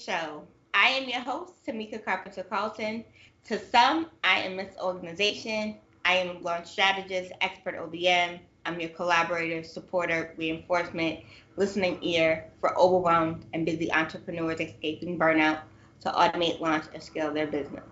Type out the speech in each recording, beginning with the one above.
show. I am your host, Tamika Carpenter Carlton. To some, I am Miss Organization. I am a launch strategist, expert OBM. I'm your collaborator, supporter, reinforcement, listening ear for overwhelmed and busy entrepreneurs escaping burnout to automate, launch, and scale their business.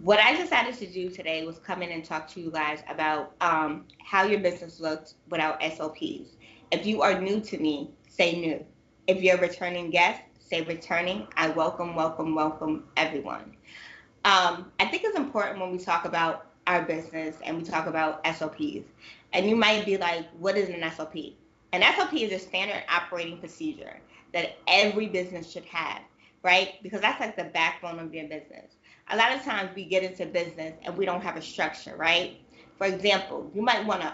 What I decided to do today was come in and talk to you guys about how your business looks without SOPs. If you are new to me, say new. If you're a returning guest, say returning. I welcome, welcome, welcome everyone. I think it's important when we talk about our business and we talk about SOPs. And you might be like, what is an SOP? An SOP is a standard operating procedure that every business should have, right? Because that's like the backbone of your business. A lot of times we get into business and we don't have a structure, right? For example, you might want to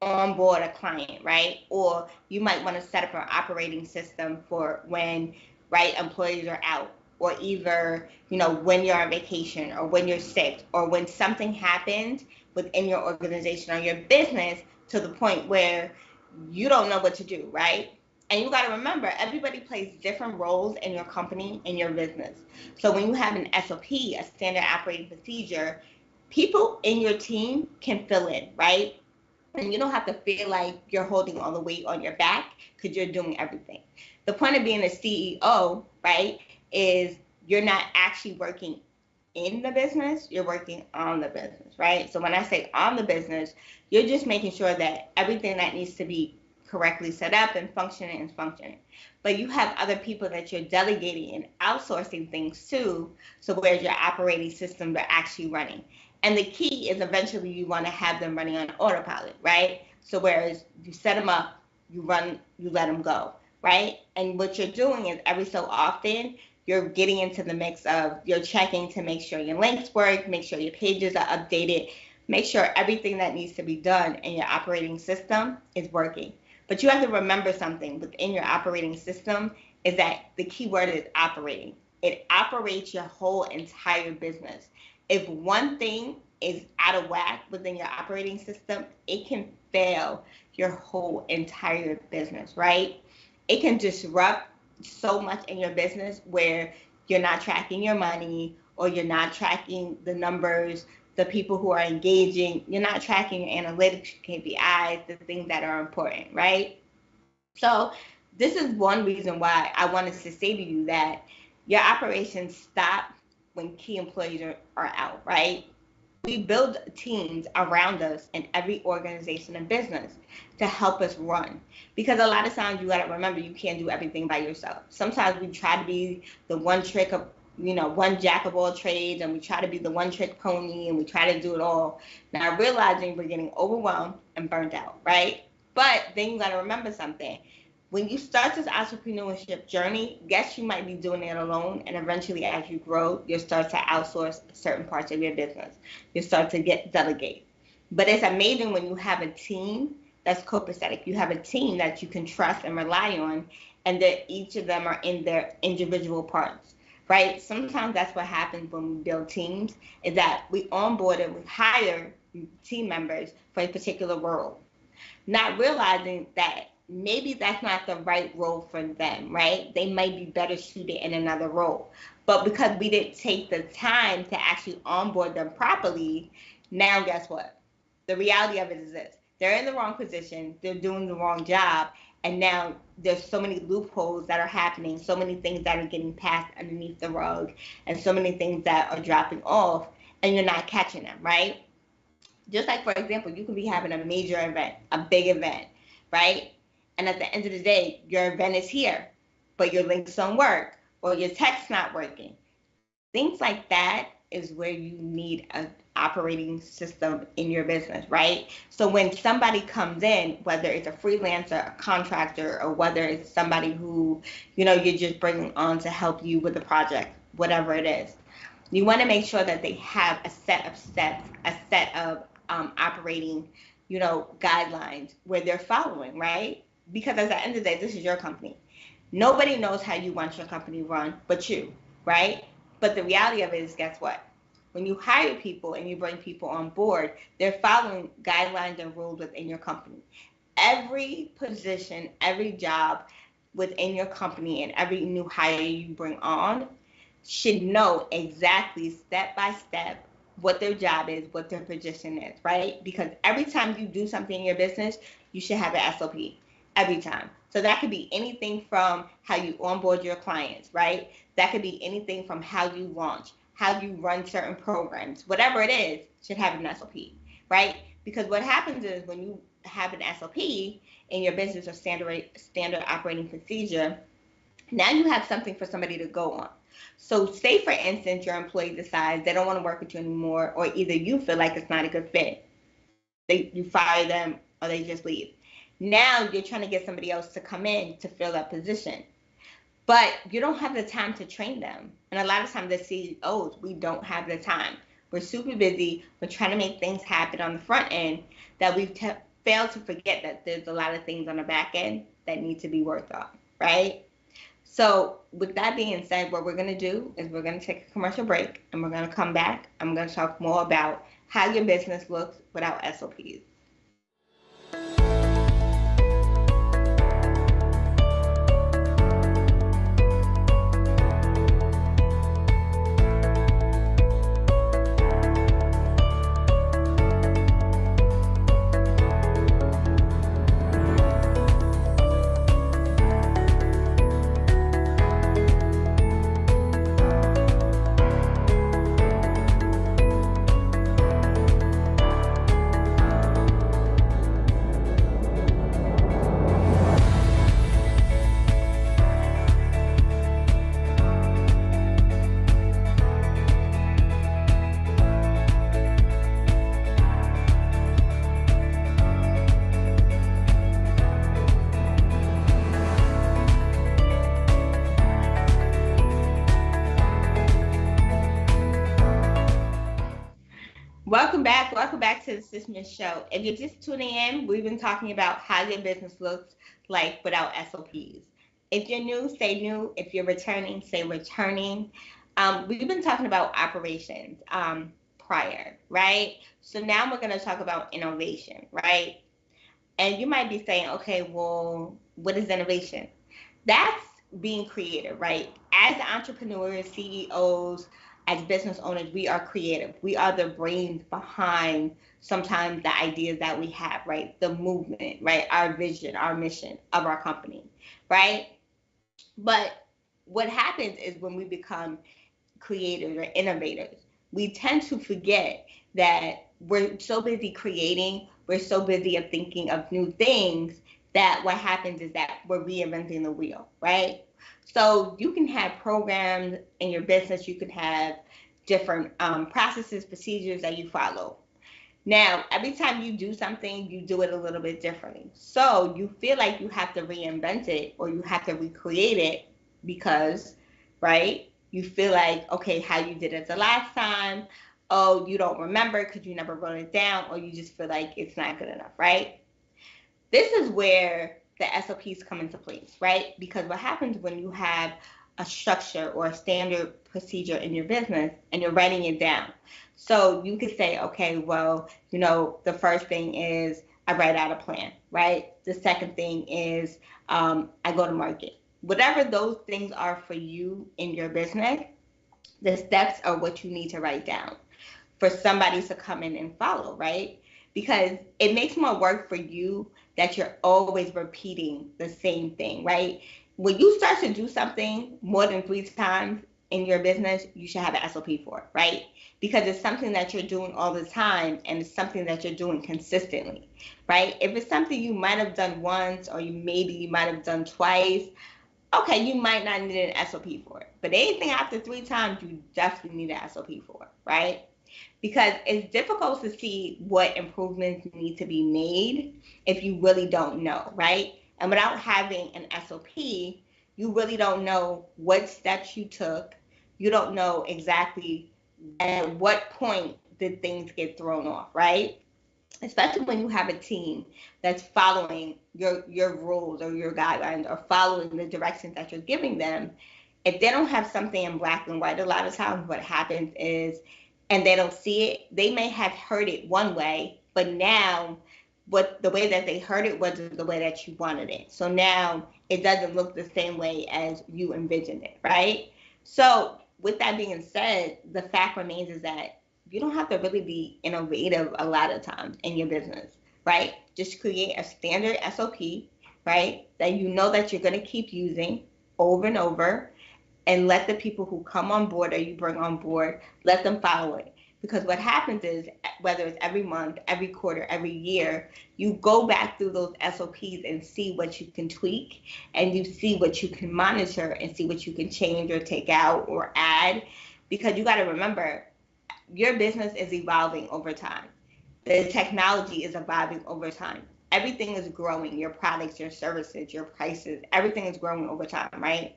onboard a client, right? Or you might want to set up an operating system for when, right, employees are out, or either, when you're on vacation or when you're sick or when something happens within your organization or your business to the point where you don't know what to do, right? And you got to remember, everybody plays different roles in your company, in your business. So when you have an SOP, a standard operating procedure, people in your team can fill in, right? And you don't have to feel like you're holding all the weight on your back because you're doing everything. The point of being a CEO, right, is you're not actually working in the business, you're working on the business, right? So when I say on the business, you're just making sure that everything that needs to be correctly set up and functioning is functioning. But you have other people that you're delegating and outsourcing things to, so whereas your operating systems are actually running. And the key is eventually you want to have them running on autopilot, right? So whereas you set them up, you run, you let them go, right? And what you're doing is every so often, you're getting into the mix of you're checking to make sure your links work, make sure your pages are updated, make sure everything that needs to be done in your operating system is working. But you have to remember something within your operating system is that the key word is operating. It operates your whole entire business. If one thing is out of whack within your operating system, it can fail your whole entire business, right? It can disrupt so much in your business where you're not tracking your money or you're not tracking the numbers, the people who are engaging, you're not tracking your analytics, KPIs, the things that are important, right? So this is one reason why I wanted to say to you that your operations stop when key employees are out, right? We build teams around us in every organization and business to help us run. Because a lot of times you got to remember you can't do everything by yourself. Sometimes we try to be the one trick of, one jack of all trades, and we try to be the one trick pony and we try to do it all. Now realizing we're getting overwhelmed and burnt out, right? But then you got to remember something. When you start this entrepreneurship journey, yes, you might be doing it alone, and eventually as you grow, you'll start to outsource certain parts of your business. You start to get delegate. But it's amazing when you have a team that's copacetic. You have a team that you can trust and rely on, and that each of them are in their individual parts, right? Sometimes that's what happens when we build teams, is that we onboard and we hire team members for a particular role, not realizing that maybe that's not the right role for them, right? They might be better suited in another role. But because we didn't take the time to actually onboard them properly, now guess what? The reality of it is this. They're in the wrong position, they're doing the wrong job, and now there's so many loopholes that are happening, so many things that are getting passed underneath the rug, and so many things that are dropping off, and you're not catching them, right? Just like, for example, you could be having a major event, a big event, right? And at the end of the day, your event is here, but your links don't work or your text not working. Things like that is where you need an operating system in your business, right? So when somebody comes in, whether it's a freelancer, a contractor, or whether it's somebody who, you're just bringing on to help you with the project, whatever it is, you want to make sure that they have a set of steps, a set of operating, guidelines where they're following, right? Because at the end of the day, this is your company. Nobody knows how you want your company run but you, right? But the reality of it is, guess what? When you hire people and you bring people on board, they're following guidelines and rules within your company. Every position, every job within your company and every new hire you bring on should know exactly step by step what their job is, what their position is, right? Because every time you do something in your business, you should have an SOP every time. So that could be anything from how you onboard your clients, right? That could be anything from how you launch, how you run certain programs, whatever it is, should have an SOP, right? Because what happens is when you have an SOP in your business or standard operating procedure, now you have something for somebody to go on. So say for instance your employee decides they don't want to work with you anymore, or either you feel like it's not a good fit. You fire them or they just leave. Now you're trying to get somebody else to come in to fill that position. But you don't have the time to train them. And a lot of times the CEOs, we don't have the time. We're super busy. We're trying to make things happen on the front end that we've failed to forget that there's a lot of things on the back end that need to be worked on, right? So with that being said, what we're going to do is we're going to take a commercial break and we're going to come back. I'm going to talk more about how your business looks without SOPs. Welcome back to the Systemish show. If you're just tuning in, we've been talking about how your business looks like without SOPs. If you're new, say new. If you're returning, say returning. We've been talking about operations prior, right? So now we're going to talk about innovation, right? And you might be saying, okay, well, what is innovation? That's being creative, right? As entrepreneurs, CEOs, as business owners, we are creative. We are the brains behind sometimes the ideas that we have, right? The movement, right? Our vision, our mission of our company, right? But what happens is when we become creators or innovators, we tend to forget that we're so busy creating, we're so busy of thinking of new things that what happens is that we're reinventing the wheel, right? So you can have programs in your business, you can have different processes, procedures that you follow. Now, every time you do something, you do it a little bit differently. So you feel like you have to reinvent it or you have to recreate it because, right, you feel like, okay, how you did it the last time, oh, you don't remember because you never wrote it down, or you just feel like it's not good enough, right? This is where the SOPs come into place, right? Because what happens when you have a structure or a standard procedure in your business and you're writing it down. So you could say, okay, well, the first thing is I write out a plan, right? The second thing is I go to market. Whatever those things are for you in your business, the steps are what you need to write down for somebody to come in and follow, right? Because it makes more work for you that you're always repeating the same thing, right? When you start to do something more than 3 times in your business, you should have an SOP for it, right? Because it's something that you're doing all the time and it's something that you're doing consistently, right? If it's something you might have done once or you might have done twice, okay, you might not need an SOP for it. But anything after 3 times, you definitely need an SOP for it, right? Because it's difficult to see what improvements need to be made if you really don't know, right? And without having an SOP, you really don't know what steps you took. You don't know exactly at what point did things get thrown off, right? Especially when you have a team that's following your rules or your guidelines or following the directions that you're giving them. If they don't have something in black and white, a lot of times what happens is, and they don't see it, they may have heard it one way, but now the way that they heard it wasn't the way that you wanted it. So now it doesn't look the same way as you envisioned it, right? So with that being said, the fact remains is that you don't have to really be innovative a lot of times in your business, right? Just create a standard SOP, right? That you know that you're going to keep using over and over, and let the people who come on board or you bring on board, let them follow it. Because what happens is, whether it's every month, every quarter, every year, you go back through those SOPs and see what you can tweak, and you see what you can monitor and see what you can change or take out or add. Because you got to remember, your business is evolving over time. The technology is evolving over time. Everything is growing. Your products, your services, your prices, everything is growing over time, right?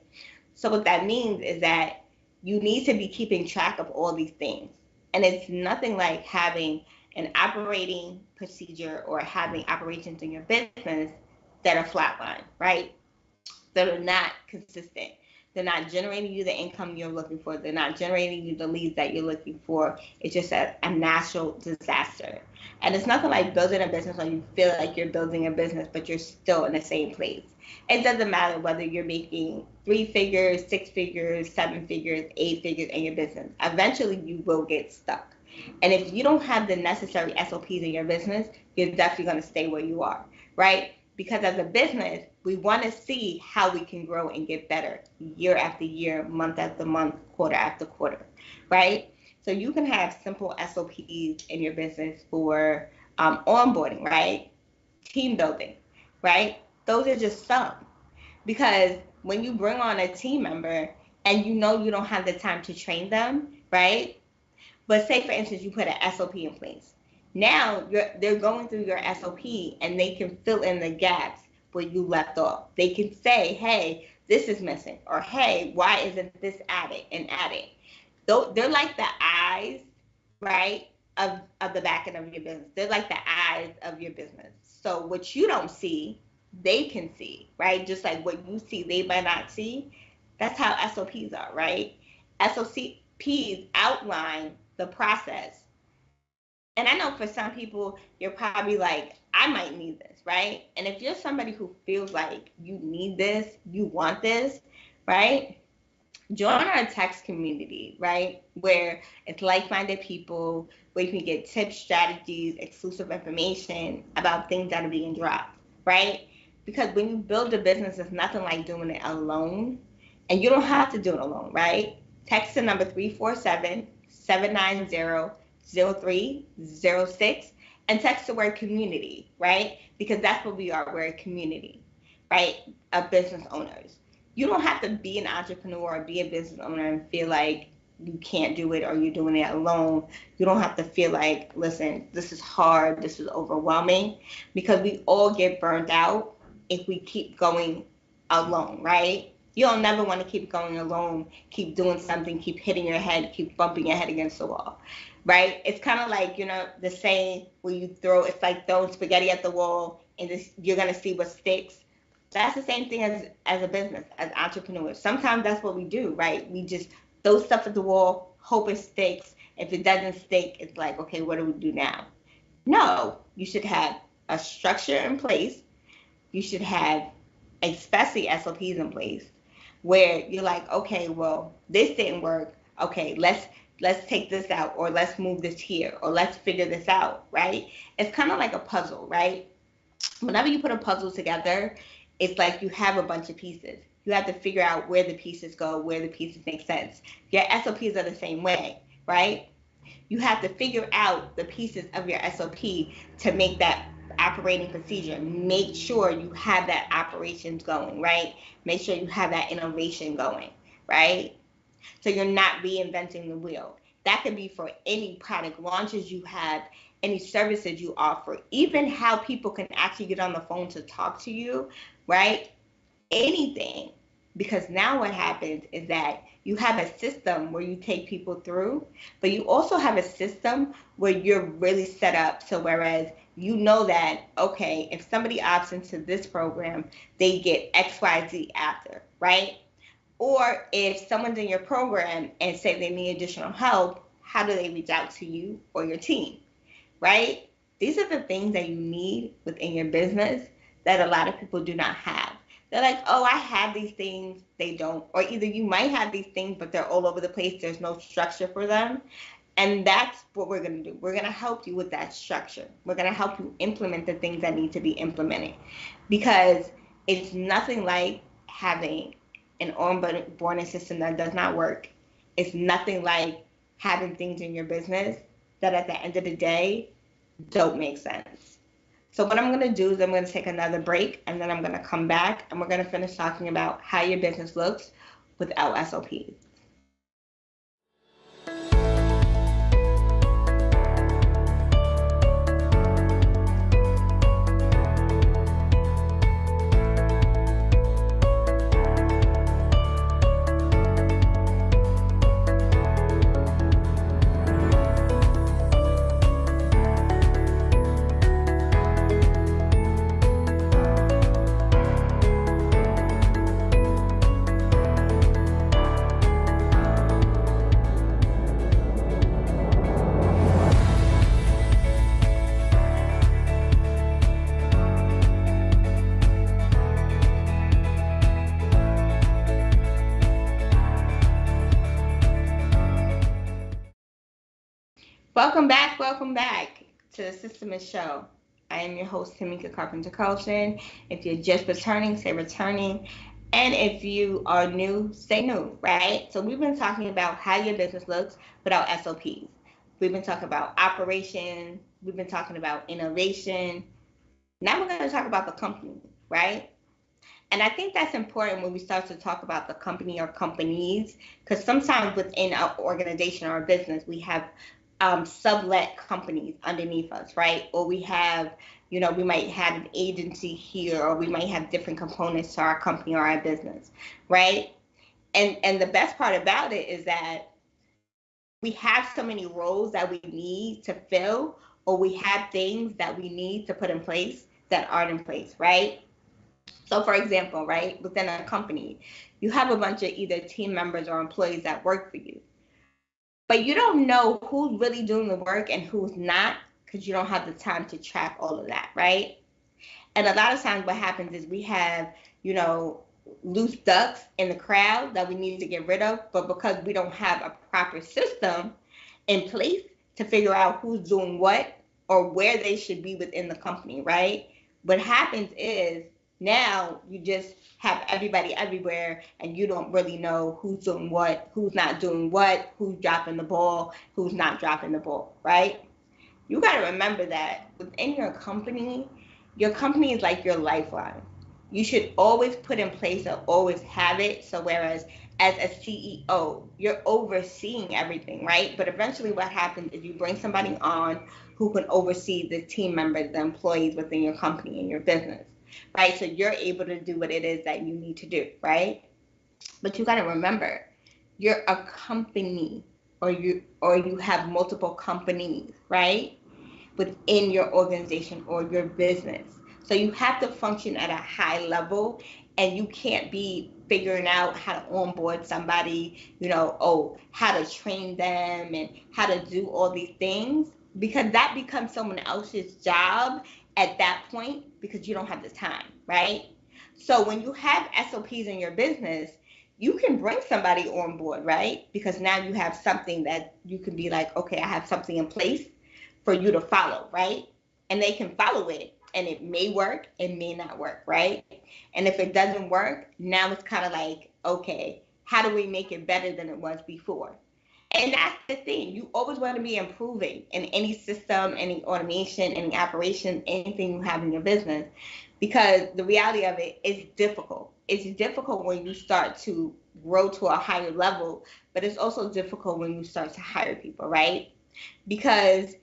So what that means is that you need to be keeping track of all these things. And it's nothing like having an operating procedure or having operations in your business that are flatline, right? That are not consistent. They're not generating you the income you're looking for. They're not generating you the leads that you're looking for. It's just a natural disaster. And it's nothing like building a business when you feel like you're building a business, but you're still in the same place. It doesn't matter whether you're making 3 figures, 6 figures, 7 figures, 8 figures in your business. Eventually, you will get stuck. And if you don't have the necessary SOPs in your business, you're definitely going to stay where you are, right? Because as a business, we want to see how we can grow and get better year after year, month after month, quarter after quarter, right? So you can have simple SOPs in your business for onboarding, right? Team building, right? Those are just some. Because when you bring on a team member and you know you don't have the time to train them, right? But say, for instance, you put an SOP in place. Now they're going through your SOP and they can fill in the gaps where you left off. They can say, hey, this is missing, or hey, why isn't this added and added? They're like the eyes, right, of the back end of your business. They're like the eyes of your business. So what you don't see, they can see, right? Just like what you see, they might not see. That's how SOPs are, right? SOPs outline the process. And I know for some people, you're probably like, I might need this, right? And if you're somebody who feels like you need this, you want this, right? Join our text community, right? Where it's like-minded people, where you can get tips, strategies, exclusive information about things that are being dropped, right? Because when you build a business, it's nothing like doing it alone. And you don't have to do it alone, right? Text the number 347-790-0306 and text the word community, right? Because that's what we are. We're a community, right, of business owners. You don't have to be an entrepreneur or be a business owner and feel like you can't do it or you're doing it alone. You don't have to feel like, listen, this is hard, this is overwhelming, because we all get burnt out if we keep going alone, right? You don't never want to keep going alone, keep doing something, keep hitting your head, keep bumping your head against the wall, right? It's kind of like, the saying where you throw, it's like throwing spaghetti at the wall and you're going to see what sticks. That's the same thing as a business, as entrepreneurs. Sometimes that's what we do, right? We just throw stuff at the wall, hope it sticks. If it doesn't stick, it's like, okay, what do we do now? No, you should have a structure in place. You should have especially SOPs in place where you're like, okay, well, this didn't work. Okay, let's take this out, or let's move this here, or let's figure this out, right? It's kind of like a puzzle, right? Whenever you put a puzzle together, it's like you have a bunch of pieces. You have to figure out where the pieces go, where the pieces make sense. Your SOPs are the same way, right? You have to figure out the pieces of your SOP to make that operating procedure. Make sure you have that operations going, right? Make sure you have that innovation going, right? So you're not reinventing the wheel. That could be for any product launches you have, any services you offer, even how people can actually get on the phone to talk to you, right? Anything. Because now what happens is that you have a system where you take people through, but you also have a system where you're really set up. So whereas you know that, okay, if somebody opts into this program, they get XYZ after, right? Or if someone's in your program and say they need additional help, how do they reach out to you or your team, right? These are the things that you need within your business that a lot of people do not have. They're like, oh, I have these things. They don't. Or either you might have these things, but they're all over the place. There's no structure for them. And that's what we're going to do. We're going to help you with that structure. We're going to help you implement the things that need to be implemented. Because it's nothing like having an onboarding system that does not work. It's nothing like having things in your business that at the end of the day don't make sense. So what I'm going to do is I'm going to take another break, and then I'm going to come back and we're going to finish talking about how your business looks without SOPs. Welcome back to the Systemish show. I am your host, Tamika Carpenter Carlton. If you're just returning, say returning. And if you are new, say new, right? So we've been talking about how your business looks without SOPs. We've been talking about operation. We've been talking about innovation. Now we're going to talk about the company, right? And I think that's important when we start to talk about the company or companies, because sometimes within our organization or our business, we have sublet companies underneath us, right? Or we have, we might have an agency here, or we might have different components to our company or our business, right? And the best part about it is that we have so many roles that we need to fill, or we have things that we need to put in place that aren't in place, right? So for example, right, within a company, you have a bunch of either team members or employees that work for you. But you don't know who's really doing the work and who's not, because you don't have the time to track all of that, right? And a lot of times what happens is we have, loose ducks in the crowd that we need to get rid of, but because we don't have a proper system in place to figure out who's doing what or where they should be within the company, right? What happens is now you just have everybody everywhere and you don't really know who's doing what, who's not doing what, who's dropping the ball, who's not dropping the ball, right? You got to remember that within your company is like your lifeline. You should always put in place or always have it. So whereas as a CEO, you're overseeing everything, right? But eventually what happens is you bring somebody on who can oversee the team members, the employees within your company and your business, right? So you're able to do what it is that you need to do, right? But you got to remember, you're a company, or you have multiple companies, right? Within your organization or your business. So you have to function at a high level, and you can't be figuring out how to onboard somebody, how to train them and how to do all these things, because that becomes someone else's job at that point because you don't have the time, right? So when you have SOPs in your business, you can bring somebody on board, right? Because now you have something that you can be like, okay, I have something in place for you to follow, right? And they can follow it, and it may work, it may not work, right? And if it doesn't work, now it's kind of like, okay, how do we make it better than it was before? And that's the thing. You always want to be improving in any system, any automation, any operation, anything you have in your business, because the reality of it is difficult. It's difficult when you start to grow to a higher level, but it's also difficult when you start to hire people, right? Because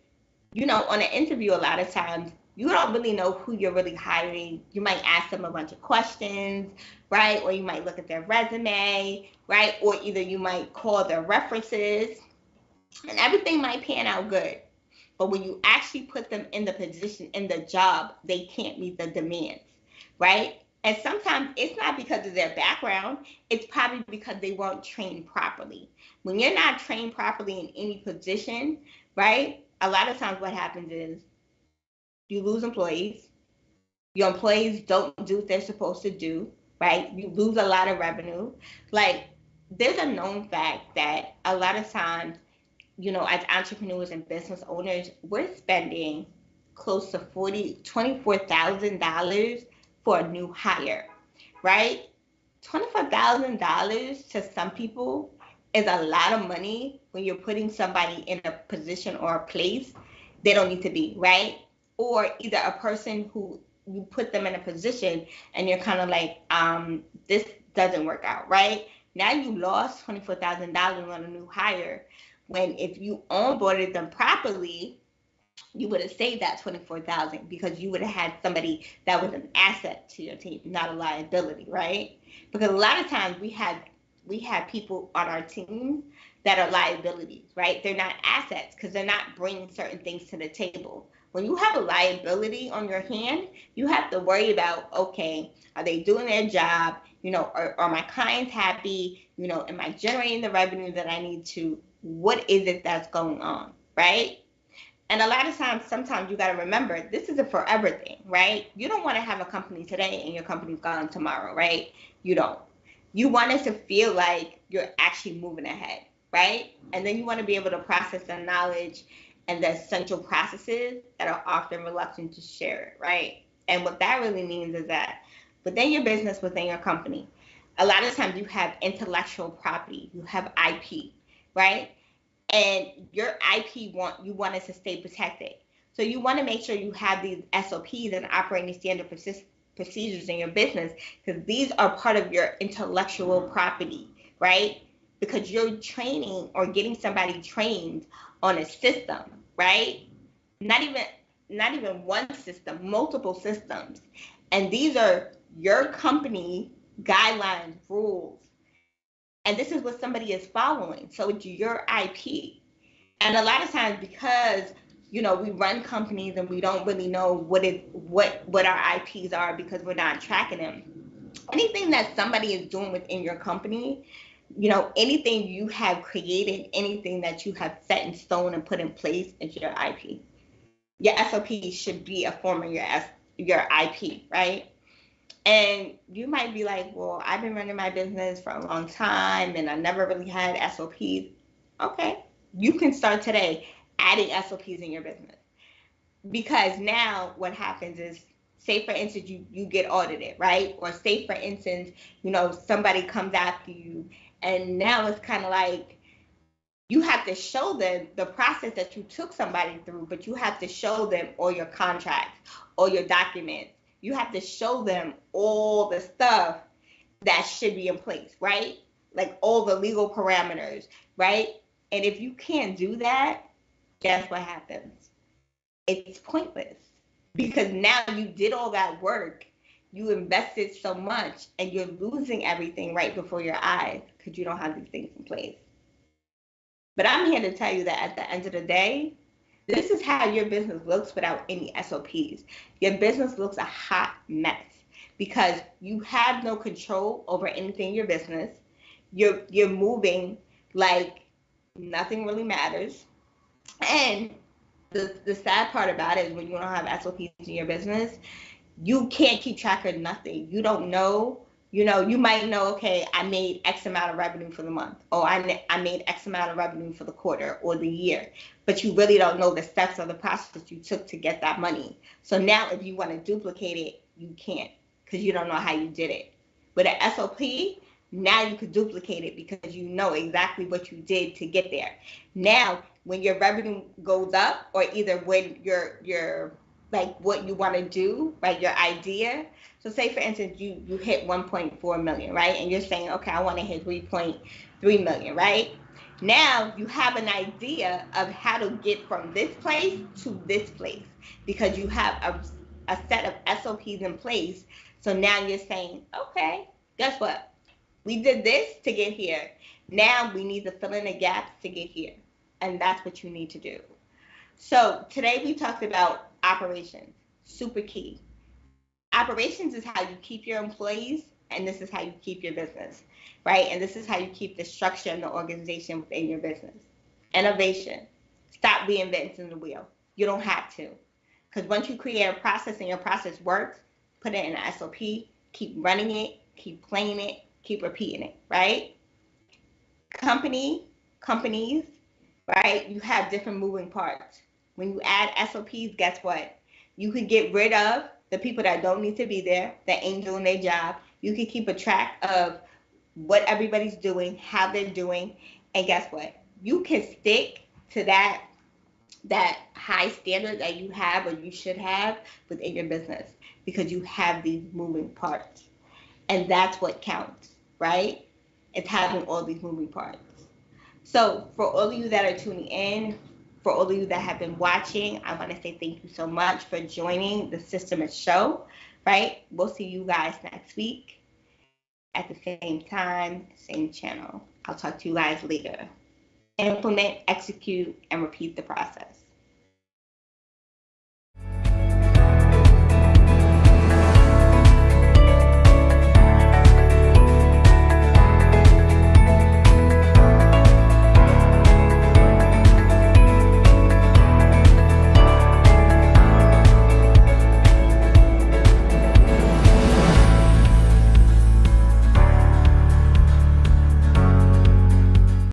on an interview, a lot of times you don't really know who you're really hiring. You might ask them a bunch of questions, right? Or you might look at their resume, right? Or either you might call their references, and everything might pan out good. But when you actually put them in the position, in the job, they can't meet the demands, right? And sometimes it's not because of their background, it's probably because they weren't trained properly. When you're not trained properly in any position, right? A lot of times what happens is you lose employees. Your employees don't do what they're supposed to do, right? You lose a lot of revenue. Like, there's a known fact that a lot of times, as entrepreneurs and business owners, we're spending close to $24,000 for a new hire, right? $24,000 to some people is a lot of money when you're putting somebody in a position or a place they don't need to be, right? Or either a person who you put them in a position and you're kind of like, this doesn't work out, right? Now you lost $24,000 on a new hire when if you onboarded them properly, you would have saved that 24,000 because you would have had somebody that was an asset to your team, not a liability, right? Because a lot of times we have people on our team that are liabilities, right? They're not assets because they're not bringing certain things to the table. When you have a liability on your hand, you have to worry about, okay, are they doing their job? Are my clients happy? Am I generating the revenue that I need to? What is it that's going on, right? And a lot of times, sometimes you got to remember, this is a forever thing, right? You don't want to have a company today and your company's gone tomorrow, right? You don't. You want it to feel like you're actually moving ahead, right? And then you want to be able to process the knowledge and the essential processes that are often reluctant to share it, right? And what that really means is that within your business, within your company, a lot of times you have intellectual property, you have IP, right? And your IP you want it to stay protected. So you want to make sure you have these SOPs and operating standard procedures in your business because these are part of your intellectual property, right? Because you're training or getting somebody trained on a system, right? Not even not even one system, multiple systems. And these are your company guidelines, rules, and this is what somebody is following. So it's your IP. And a lot of times, because we run companies and we don't really know what our IPs are because we're not tracking them. Anything that somebody is doing within your company, anything you have created, anything that you have set in stone and put in place is your IP. Your SOP should be a form of your IP, right? And you might be like, well, I've been running my business for a long time and I never really had SOPs. Okay, you can start today adding SOPs in your business. Because now what happens is, say for instance, you get audited, right? Or say for instance, somebody comes after you and now it's kind of like you have to show them the process that you took somebody through, but you have to show them all your contracts, all your documents. You have to show them all the stuff that should be in place, right? Like all the legal parameters, right? And if you can't do that, guess what happens? It's pointless because now you did all that work, you invested so much, and you're losing everything right before your eyes because you don't have these things in place. But I'm here to tell you that at the end of the day, this is how your business looks without any SOPs. Your business looks a hot mess because you have no control over anything in your business. You're moving like nothing really matters. And the sad part about it is when you don't have SOPs in your business, you can't keep track of nothing. You don't know. You might know, okay, I made X amount of revenue for the month, or I made X amount of revenue for the quarter or the year, but you really don't know the steps or the process you took to get that money. So now if you want to duplicate it, you can't because you don't know how you did it. With an SOP, now you could duplicate it because you know exactly what you did to get there. Now, when your revenue goes up, or either when your like what you want to do, right? Your idea. So say for instance, you hit 1.4 million, right? And you're saying, okay, I want to hit 3.3 million, right? Now you have an idea of how to get from this place to this place because you have a set of SOPs in place. So now you're saying, okay, guess what? We did this to get here. Now we need to fill in the gaps to get here. And that's what you need to do. So today we talked about operations, super key. Operations is how you keep your employees, and this is how you keep your business, right? And this is how you keep the structure and the organization within your business. Innovation. Stop reinventing the wheel. You don't have to. Because once you create a process and your process works, put it in an SOP, keep running it, keep playing it, keep repeating it, right? Companies, right? You have different moving parts. When you add SOPs, guess what? You can get rid of the people that don't need to be there, that ain't doing their job. You can keep a track of what everybody's doing, how they're doing, and guess what? You can stick to that high standard that you have or you should have within your business because you have these moving parts. And that's what counts, right? It's having all these moving parts. So for all of you that are tuning in, for all of you that have been watching, I want to say thank you so much for joining the Systemish show, right? We'll see you guys next week at the same time, same channel. I'll talk to you guys later. Implement, execute, and repeat the process.